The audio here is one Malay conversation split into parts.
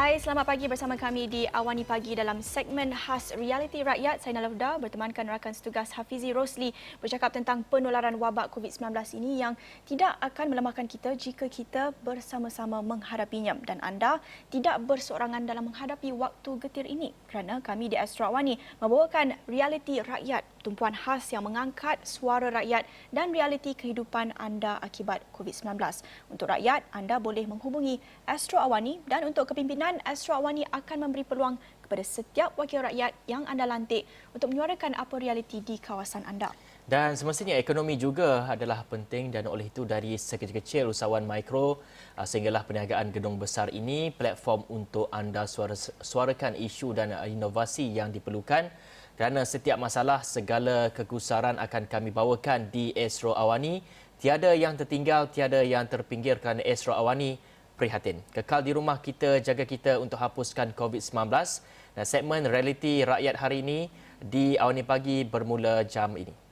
Hai, selamat pagi bersama kami di Awani Pagi dalam segmen khas Realiti Rakyat. Saya Nalafda bertemankan rakan setugas Hafizi Rosli bercakap tentang penularan wabak COVID-19 ini yang tidak akan melemahkan kita jika kita bersama-sama menghadapinya. Dan anda tidak berseorangan dalam menghadapi waktu getir ini kerana kami di Astro Awani membawakan Realiti Rakyat, tumpuan khas yang mengangkat suara rakyat dan realiti kehidupan anda akibat COVID-19. Untuk rakyat, anda boleh menghubungi Astro Awani dan untuk kepimpinan Astro Awani akan memberi peluang kepada setiap wakil rakyat yang anda lantik untuk menyuarakan apa realiti di kawasan anda. Dan semestinya ekonomi juga adalah penting dan oleh itu dari sekecil-kecil usahawan mikro sehinggalah perniagaan gedung besar ini platform untuk anda suarakan isu dan inovasi yang diperlukan kerana setiap masalah segala kegusaran akan kami bawakan di Astro Awani. Tiada yang tertinggal, tiada yang terpinggir kerana Astro Awani prihatin. Kekal di rumah kita, jaga kita untuk hapuskan COVID-19. Dan segmen Realiti Rakyat hari ini di Awani Pagi bermula jam ini.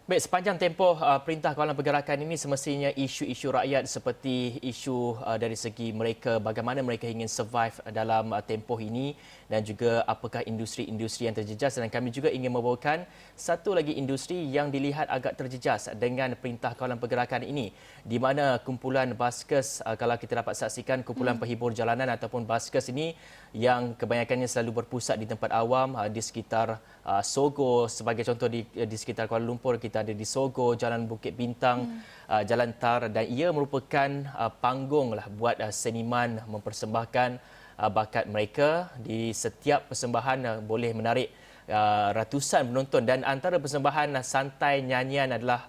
Baik, sepanjang tempoh Perintah Kawalan Pergerakan ini semestinya isu-isu rakyat seperti isu dari segi mereka, bagaimana mereka ingin survive dalam tempoh ini dan juga apakah industri-industri yang terjejas, dan kami juga ingin membawakan satu lagi industri yang dilihat agak terjejas dengan Perintah Kawalan Pergerakan ini, di mana kumpulan baskers, kalau kita dapat saksikan kumpulan penghibur jalanan ataupun baskers ini yang kebanyakannya selalu berpusat di tempat awam di sekitar Sogo, sebagai contoh di sekitar Kuala Lumpur kita ada di Sogo, Jalan Bukit Bintang, Jalan Tar, dan ia merupakan panggung lah buat seniman mempersembahkan bakat mereka. Di setiap persembahan boleh menarik ratusan penonton dan antara persembahan santai nyanyian adalah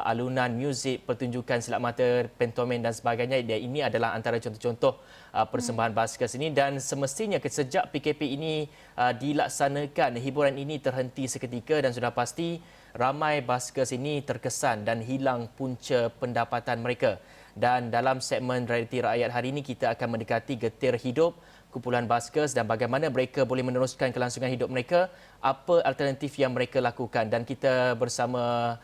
alunan muzik, pertunjukan silap mata, pantomin dan sebagainya. Dan ini adalah antara contoh-contoh persembahan baskers ini, dan semestinya sejak PKP ini dilaksanakan, hiburan ini terhenti seketika dan sudah pasti ramai baskers ini terkesan dan hilang punca pendapatan mereka. Dan dalam segmen Realiti Rakyat hari ini kita akan mendekati getir hidup kumpulan baskers dan bagaimana mereka boleh meneruskan kelangsungan hidup mereka, apa alternatif yang mereka lakukan. Dan kita bersama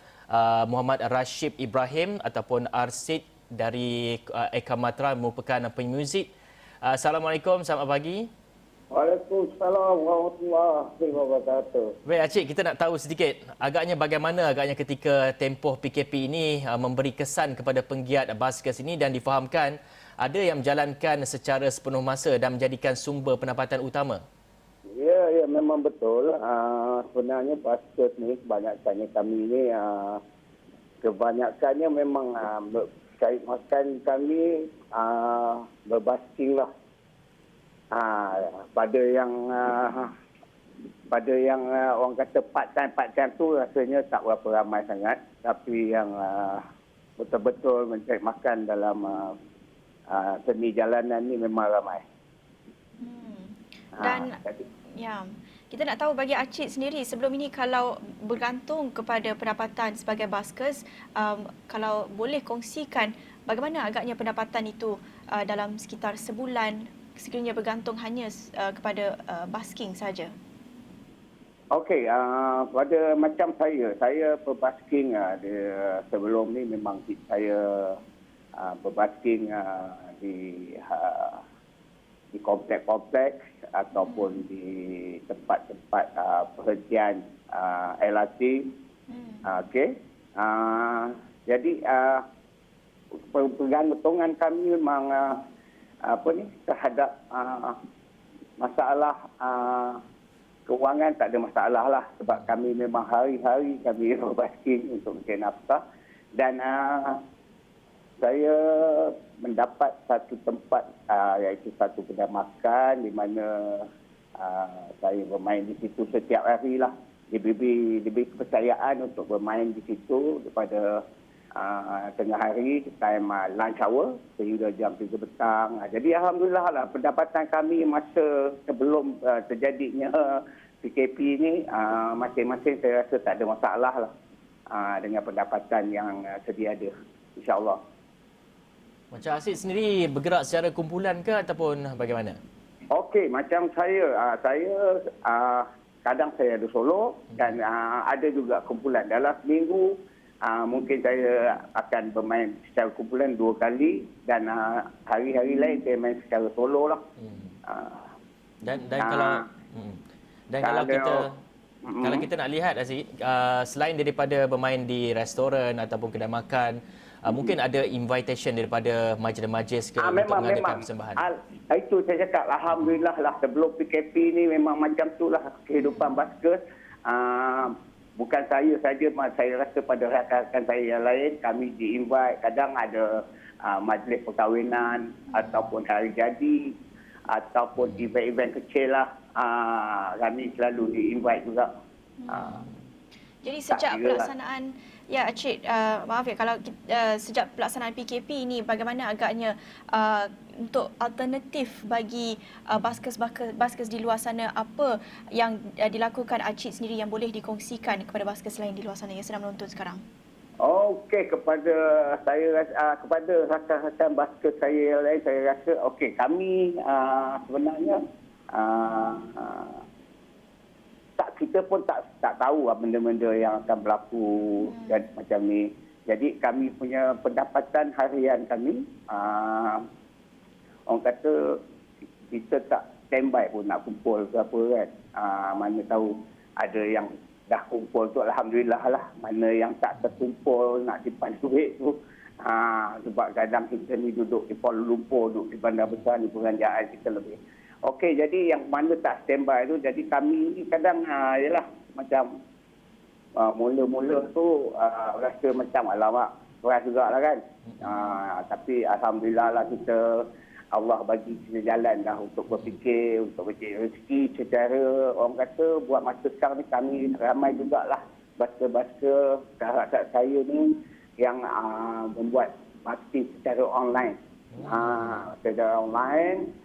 Muhammad Rashid Ibrahim ataupun Arsid dari Eka Matra, merupakan pemuzik. Assalamualaikum, selamat pagi. Waalaikumsalam warahmatullahi wabarakatuh. Baik, Acik, kita nak tahu sedikit bagaimana ketika tempoh PKP ini memberi kesan kepada penggiat baskers ini dan difahamkan ada yang menjalankan secara sepenuh masa dan menjadikan sumber pendapatan utama. Ya, memang betul. Sebenarnya baskers ni kebanyakannya kami ni kebanyakannya memang cari makan kami berbasking lah. Pada yang orang kata part time tu rasanya tak berapa ramai sangat, tapi yang betul-betul mencari makan dalam seni jalanan ni memang ramai. Dan ya, kita nak tahu bagi Acik sendiri sebelum ini, kalau bergantung kepada pendapatan sebagai baskers, kalau boleh kongsikan bagaimana agaknya pendapatan itu dalam sekitar sebulan sekiranya bergantung hanya kepada basking saja. Okey, pada macam saya berbasking sebelum ni memang saya berbasking di kompleks-kompleks ataupun di tempat-tempat perhentian LRT. Okey. Jadi pergantungan kami memang terhadap masalah keuangan tak ada masalah lah, sebab kami memang hari-hari kami berbasking untuk mencari nafkah. Dan saya mendapat satu tempat iaitu satu kedai makan di mana saya bermain di situ setiap hari lah. Diberi kepercayaan untuk bermain di situ daripada tengah hari, time lunch hour sehingga jam 3 petang. Jadi alhamdulillah lah, pendapatan kami masa sebelum terjadinya PKP ni masing-masing saya rasa tak ada masalah lah dengan pendapatan yang sedia ada, insya-Allah. Macam Asid sendiri bergerak secara kumpulan ke ataupun bagaimana? Okey, macam saya kadang saya ada solo dan ada juga kumpulan. Dalam seminggu mungkin saya akan bermain secara kumpulan 2 kali dan hari-hari lain saya main secara solo lah. Kalau kita nak lihat Aziz, selain daripada bermain di restoran ataupun kedai makan, mungkin ada invitation daripada majlis-majlis untuk mengadakan persembahan. Itu saya cakap, alhamdulillah lah, sebelum PKP ni memang macam tu lah kehidupan baskers. Bukan saya saja, saya rasa pada rakan-rakan saya yang lain, kami di-invite. Kadang ada majlis perkahwinan ataupun hari jadi ataupun event-event kecil lah. Kami selalu di-invite juga. Jadi sejak pelaksanaan, ya Cik, maaf ya kalau sejak pelaksanaan PKP ini, bagaimana agaknya untuk alternatif bagi baskers di luar sana, apa yang dilakukan Cik sendiri yang boleh dikongsikan kepada baskers lain di luar sana yang sedang menonton sekarang? Okey, kepada kepada rakan-rakan baskers saya yang lain, saya rasa kami sebenarnya kita pun tak tahu benda-benda yang akan berlaku dan macam ni. Jadi kami punya pendapatan harian kami, orang kata kita tak standby pun nak kumpul ke apa kan. Mana tahu ada yang dah kumpul tu, alhamdulillah lah. Mana yang tak terkumpul nak simpan duit tu. Sebab kadang kita ni duduk di Kuala Lumpur, duduk di bandar besar ni, peranjaan kita lebih. Okey, jadi yang mana tak standby tu, jadi kami ni kadang yalah macam mula-mula tu rasa macam alamak keras jugalah kan. Tapi alhamdulillah lah, kita Allah bagi kita jalan dah untuk berfikir, untuk mencari rezeki secara orang kata buat masa sekarang ni. Kami ramai jugalah basker-basker sahabat saya ni yang membuat parti secara online. Secara online.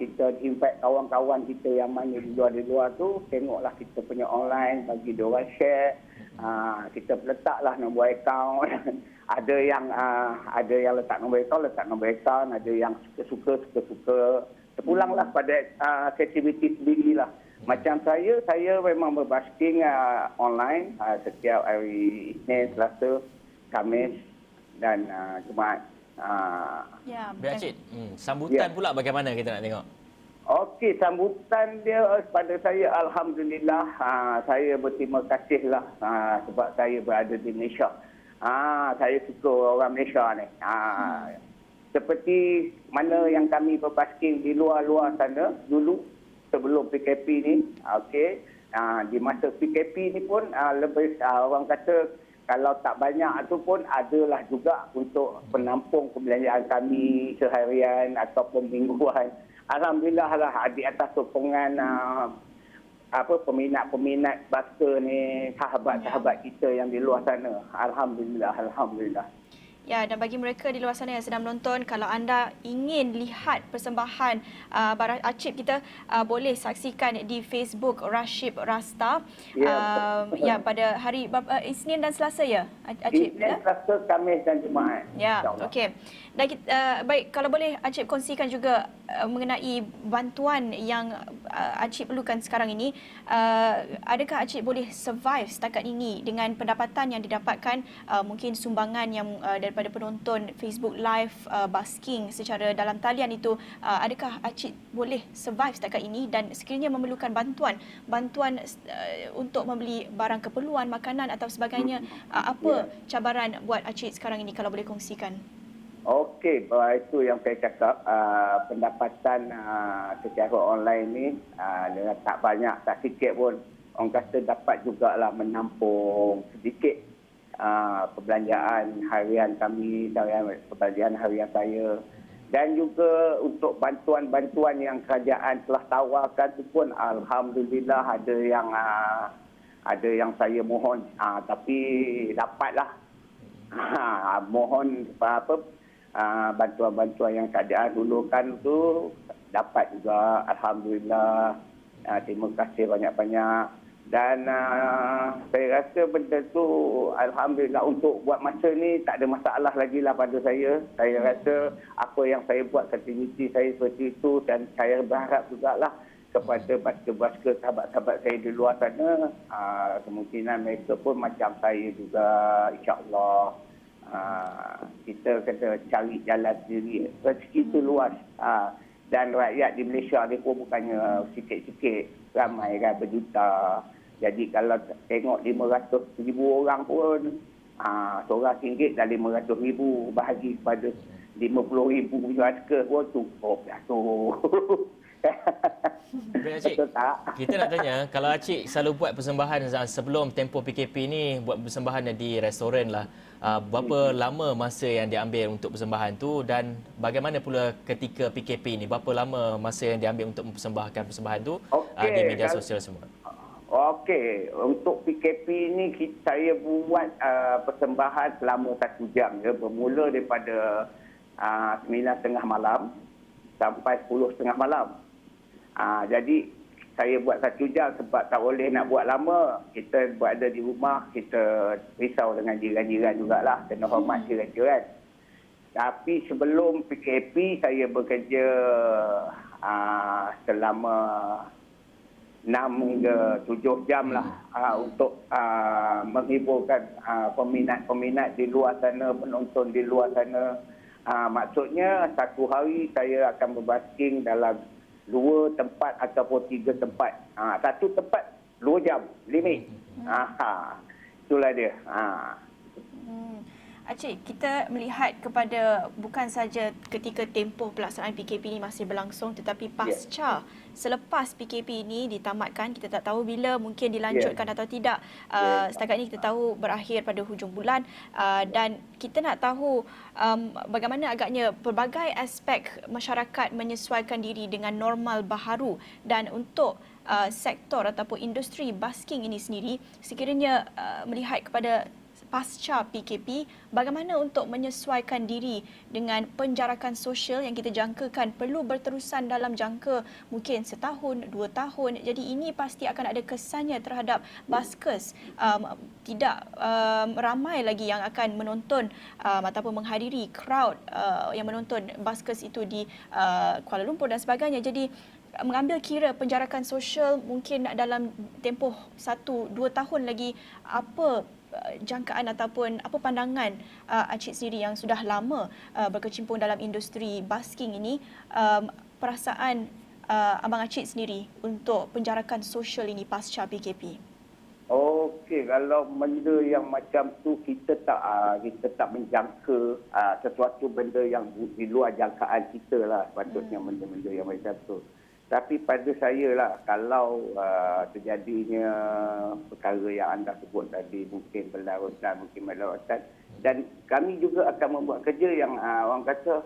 Kita invite kawan-kawan kita yang mana di luar tu, tengoklah kita punya online, bagi diorang share. Kita letaklah nombor akaun. ada yang letak nombor akaun, ada yang suka terpulanglah pada aktiviti sendirilah. Macam saya memang berbasking online setiap hari Isnin, Selasa, Khamis dan Jumaat. Ya, Cik, sambutan pula bagaimana kita nak tengok? Okey, sambutan dia pada saya alhamdulillah, saya berterima kasihlah sebab saya berada di Malaysia. Saya suka orang Malaysia ni. Seperti mana yang kami berbasking di luar-luar sana dulu sebelum PKP ni. Okey, di masa PKP ni pun lebih orang kata kalau tak banyak tu pun adalah juga untuk penampung perbelanjaan kami seharian ataupun mingguan. Alhamdulillah lah di atas sokongan peminat basker ni, sahabat-sahabat kita yang di luar sana. Alhamdulillah. Ya, dan bagi mereka di luar sana yang sedang menonton, kalau anda ingin lihat persembahan Barang Acip kita, boleh saksikan di Facebook Rashid Rasta. Ya, pada hari Isnin dan Selasa ya, Acip? Isnin, Selasa, Khamis dan Jumaat. Ya, okey. Dan baik, kalau boleh Acip kongsikan juga mengenai bantuan yang Acip perlukan sekarang ini. Adakah Acip boleh survive setakat ini dengan pendapatan yang didapatkan, mungkin sumbangan yang daripada penonton Facebook Live, basking secara dalam talian itu, adakah Acip boleh survive setakat ini dan sekiranya memerlukan bantuan untuk membeli barang keperluan, makanan atau sebagainya, apa cabaran buat Acip sekarang ini kalau boleh kongsikan? Okey, itu yang saya cakap, pendapatan secara online ni dengan tak banyak, tak sikit pun, orang kata dapat jugalah menampung sedikit perbelanjaan harian kami, perbelanjaan harian saya. Dan juga untuk bantuan-bantuan yang kerajaan telah tawarkan tu pun alhamdulillah ada yang saya mohon, tapi dapatlah. Mohon bantuan-bantuan yang kerajaan dulukan tu dapat juga, alhamdulillah. Terima kasih banyak-banyak. Dan saya rasa benda tu alhamdulillah untuk buat masa ni tak ada masalah lagi lah pada saya. Saya rasa apa yang saya buat, aktiviti saya seperti itu, dan saya berharap jugalah kepada basker-basker sahabat-sahabat saya di luar sana, kemungkinan mereka pun macam saya juga, insya-Allah. Kita kena cari jalan sendiri. Rezeki itu luas. Dan rakyat di Malaysia ni pun bukannya sikit-sikit, ramai kan, berjuta. Jadi kalau tengok 500,000 orang pun, seorang RM1 dah 500,000, bahagi kepada 50,000 basker pun cukup dah tu. Baik, Acik. Betul tak? Kita nak tanya, kalau Acik selalu buat persembahan sebelum tempoh PKP ni, buat persembahan di restoran lah. Berapa lama masa yang diambil untuk persembahan tu dan bagaimana pula ketika PKP ni? Berapa lama masa yang diambil untuk mempersembahkan persembahan tu di media sosial semua? Okey, untuk PKP ni saya buat persembahan selama 1 jam. Bermula daripada 9.30 malam sampai 10.30 malam. Jadi saya buat 1 jam sebab tak boleh nak buat lama. Kita berada di rumah, kita risau dengan jiran-jiran jugalah. Kena hormat jiran-jiran. Tapi sebelum PKP, saya bekerja selama 6 hingga 7 jam lah untuk menghiburkan peminat-peminat di luar sana, penonton di luar sana. Maksudnya satu hari saya akan berbasking dalam 2 tempat ataupun 3 tempat. Satu tempat 2 jam limit. Itulah dia. Acik, kita melihat kepada bukan saja ketika tempoh pelaksanaan PKP ini masih berlangsung, tetapi pasca selepas PKP ini ditamatkan, kita tak tahu bila mungkin dilanjutkan atau tidak. Setakat ini kita tahu berakhir pada hujung bulan dan kita nak tahu bagaimana agaknya pelbagai aspek masyarakat menyesuaikan diri dengan normal baharu dan untuk sektor ataupun industri basking ini sendiri, sekiranya melihat kepada pasca PKP, bagaimana untuk menyesuaikan diri dengan penjarakan sosial yang kita jangkakan perlu berterusan dalam jangka mungkin 1 tahun, 2 tahun. Jadi ini pasti akan ada kesannya terhadap baskers. Tidak ramai lagi yang akan menonton ataupun menghadiri crowd yang menonton baskers itu di Kuala Lumpur dan sebagainya. Jadi mengambil kira penjarakan sosial mungkin dalam tempoh 1-2 tahun lagi, apa jangkaan ataupun apa pandangan Acik sendiri yang sudah lama berkecimpung dalam industri basking ini, perasaan Abang Acik sendiri untuk penjarakan sosial ini pasca PKP? Okey, kalau benda yang macam tu kita tak menjangka sesuatu benda yang di luar jangkaan kita lah, sepatutnya benda-benda yang macam tu. Tapi pada saya lah, kalau terjadinya perkara yang anda sebut tadi, mungkin berlarutan, dan kami juga akan membuat kerja yang orang kata,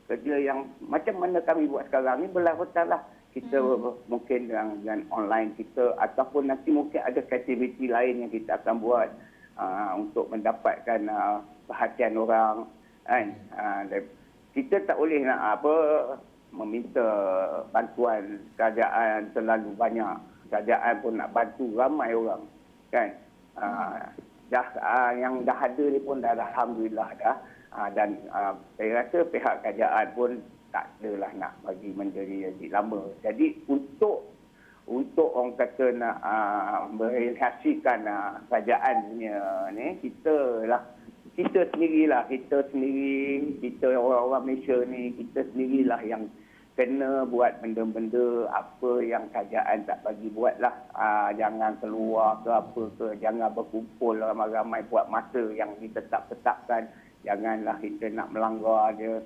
kerja yang macam mana kami buat sekarang ni berlarutan lah. Kita mungkin dengan online kita, ataupun nanti mungkin ada aktiviti lain yang kita akan buat untuk mendapatkan perhatian orang. Kan? Kita tak boleh nak meminta bantuan kerajaan terlalu banyak. Kerajaan pun nak bantu ramai orang, kan? Yang dah ada ni pun dah alhamdulillah dah. Dan saya rasa pihak kerajaan pun tak adalah nak bagi menjadi lama. Jadi untuk orang kata nak merealisasikan kerajaan punya ni, kita sendirilah, kita orang-orang Malaysia ni, kita sendirilah yang kena buat benda-benda apa yang kerajaan tak bagi buat lah. Jangan keluar ke apa ke, jangan berkumpul ramai-ramai buat masa yang ditetapkan. Janganlah kita nak melanggar dia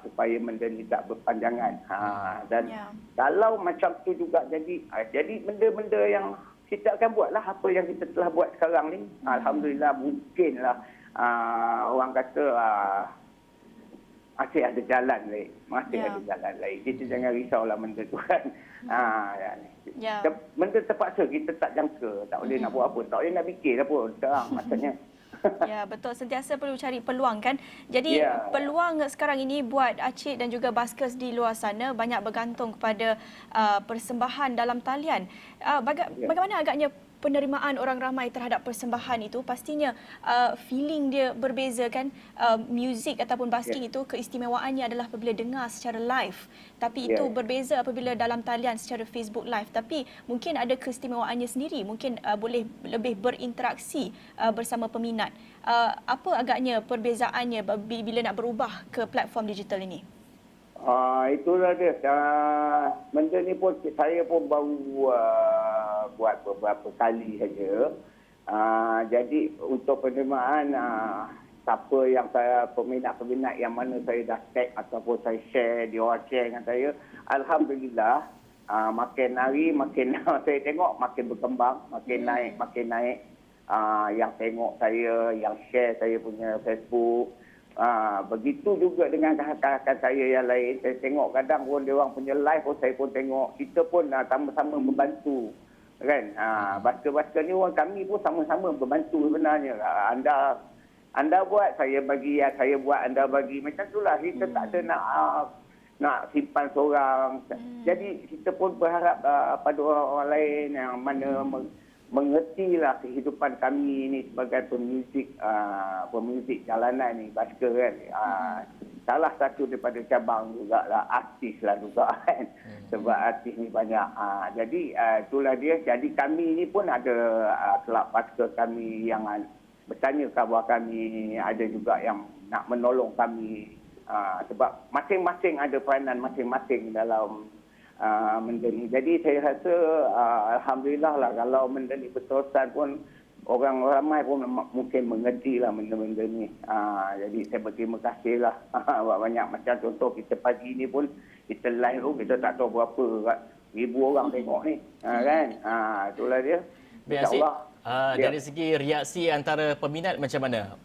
supaya benda ni tak berpanjangan. Dan kalau macam tu juga jadi benda-benda yang kita akan buat lah apa yang kita telah buat sekarang ni. Alhamdulillah, mungkinlah orang kata masih ada jalan lain. Ada jalan lain. Kita jangan risaulah benda tu kan. Benda terpaksa kita tak jangka. Tak boleh nak buat apa. Tak boleh nak fikir apa sekarang maksudnya. Ya, betul. Sentiasa perlu cari peluang kan. Jadi peluang sekarang ini buat Acik dan juga baskers di luar sana banyak bergantung kepada persembahan dalam talian. Bagaimana agaknya penerimaan orang ramai terhadap persembahan itu, pastinya feeling dia berbeza kan. Muzik ataupun basking itu keistimewaannya adalah apabila dengar secara live. Tapi itu berbeza apabila dalam talian secara Facebook Live. Tapi mungkin ada keistimewaannya sendiri. Mungkin boleh lebih berinteraksi bersama peminat. Apa agaknya perbezaannya bila nak berubah ke platform digital ini? Itulah dia. Benda ni pun saya pun baru buat beberapa kali saja. Jadi untuk penerimaan siapa yang saya peminat-peminat yang mana saya dah tag ataupun saya share, dia orang share dengan saya, alhamdulillah makin hari makin saya tengok makin berkembang, makin naik. Yang tengok saya, yang share saya punya Facebook. Begitu juga dengan rakan-rakan saya yang lain. Saya tengok kadang pun dia orang punya live pun saya pun tengok. Kita pun sama-sama membantu. Kan? Basker-basker ni orang kami pun sama-sama membantu sebenarnya. Anda buat, saya bagi, saya buat, anda bagi. Macam itulah. Kita tak ada nak simpan seorang. Jadi kita pun berharap pada orang lain yang mana mengertilah kehidupan kami ini sebagai pemuzik jalanan ni, basker kan. Salah satu daripada cabang jugalah artis lah juga kan. Sebab artis ni banyak. Jadi itulah dia. Jadi kami ni pun ada kelab basker kami yang bertanya khabar kami. Ada juga yang nak menolong kami. Sebab masing-masing ada peranan masing-masing dalam benda ni. Jadi saya rasa alhamdulillah lah kalau benda ni berterusan pun orang ramai pun mungkin mengerti lah benda-benda ni. Jadi saya berterima kasih lah. Banyak macam contoh kita pagi ni pun kita live tu kita tak tahu berapa ribu orang tengok ni. Kan? Itulah dia. InsyaAllah. Dari segi reaksi antara peminat macam mana?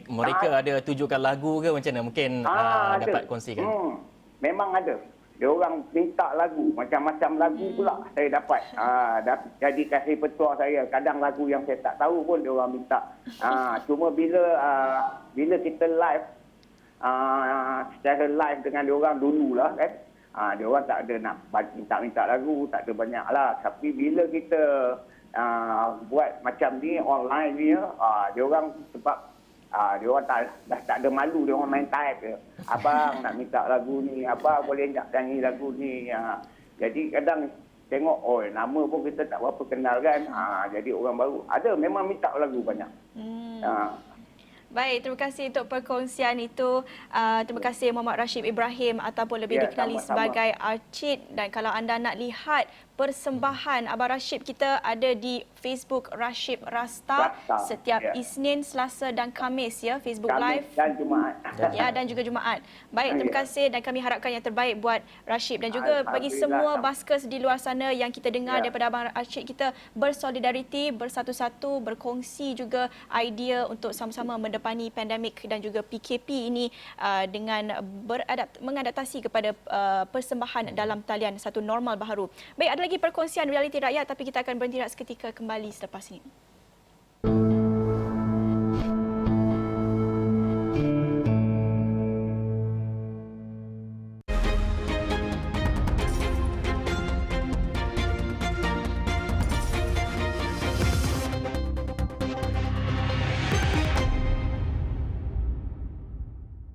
Mereka ada tujukan lagu ke macam mana? Mungkin dapat kongsikan. Memang ada. Dia orang minta lagu, macam-macam lagu pula saya dapat. Jadi kasih petua saya, kadang lagu yang saya tak tahu pun dia orang minta. Cuma bila kita live, secara live dengan dia orang dululah kan. Dia orang tak ada nak minta lagu, tak ada banyak lah. Tapi bila kita buat macam ni online ni, dia orang sebab dia orang dah tak ada malu, dia orang main type je. Abang nak minta lagu ni, abang boleh tak nyanyi lagu ni. Jadi kadang tengok, nama pun kita tak berapa kenal kan. Jadi orang baru, ada memang minta lagu banyak. Baik, terima kasih untuk perkongsian itu. Terima kasih Muhammad Rashid Ibrahim ataupun lebih dikenali sebagai Archid. Dan kalau anda nak lihat persembahan Abang Rashid, kita ada di Facebook Rashid Rasta setiap Isnin, Selasa dan Khamis ya, Facebook Live dan Jumaat. Ya, dan juga Jumaat. Baik, terima kasih dan kami harapkan yang terbaik buat Rashid dan juga bagi semua baskers di luar sana yang kita dengar daripada Abang Rashid, kita bersolidariti, bersatu-satu, berkongsi juga idea untuk sama-sama mendepani pandemik dan juga PKP ini dengan mengadaptasi kepada persembahan dalam talian satu normal baharu. Baik, ada lagi perkongsian realiti rakyat tapi kita akan berhenti seketika, kembali selepas ini.